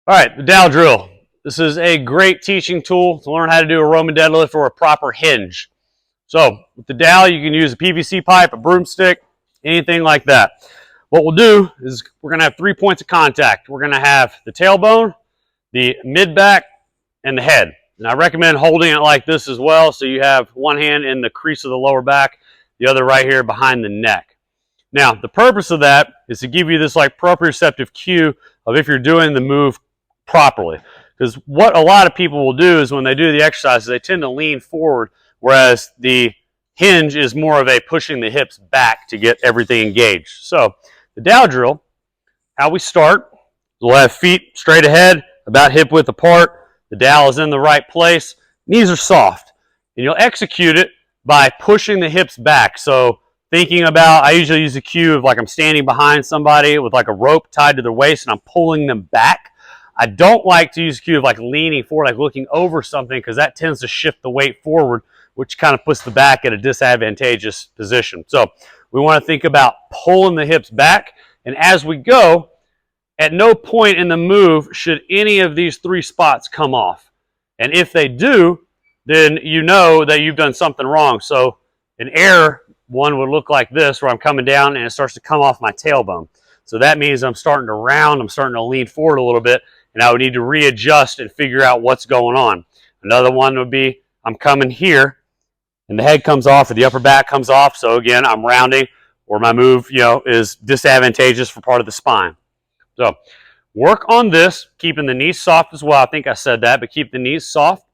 All right, the Dowel drill. This is a great teaching tool to learn how to do a Roman deadlift or a proper hinge. So with the dowel, you can use a PVC pipe, a broomstick, anything like that. What we'll do is we're going to have 3 points of contact. We're going to have the tailbone, the mid-back, and the head. And I recommend holding it like this as well, so you have one hand in the crease of the lower back, the other right here behind the neck. Now, the purpose of that is to give you this like proprioceptive cue of if you're doing the move properly. Because what a lot of people will do is when they do the exercises, they tend to lean forward, whereas the hinge is more of a pushing the hips back to get everything engaged. So the Dowel drill, how we start, we'll have feet straight ahead, about hip width apart. The dowel is in the right place. Knees are soft. And you'll execute it by pushing the hips back. So thinking about, I usually use a cue of like I'm standing behind somebody with like a rope tied to their waist and I'm pulling them back. I don't like to use a cue of like leaning forward, like looking over something, because that tends to shift the weight forward, which kind of puts the back at a disadvantageous position. So we want to think about pulling the hips back. And as we go, at no point in the move should any of these 3 spots come off. And if they do, then you know that you've done something wrong. So an error one would look like this, where I'm coming down and it starts to come off my tailbone. So that means I'm starting to round, I'm starting to lean forward a little bit, and I would need to readjust and figure out what's going on. Another one would be I'm coming here and the head comes off or the upper back comes off. So again, I'm rounding, or my move, is disadvantageous for part of the spine. So work on this, keeping the knees soft as well. I think I said that, but keep the knees soft.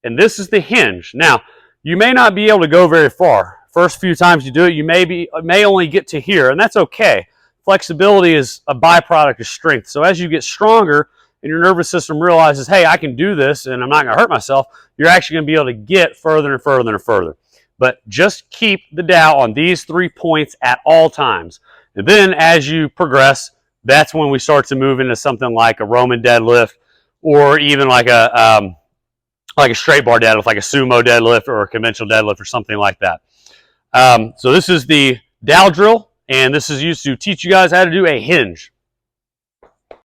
And this is the hinge. Now, you may not be able to go very far. First few times you do it, you may only get to here, and that's okay. Flexibility is a byproduct of strength. So as you get stronger and your nervous system realizes, hey, I can do this and I'm not going to hurt myself, you're actually going to be able to get further and further and further. But just keep the dowel on these 3 points at all times. And then as you progress, that's when we start to move into something like a Roman deadlift, or even like a straight bar deadlift, like a sumo deadlift or a conventional deadlift or something like that. So this is the Dowel drill, and this is used to teach you guys how to do a hinge.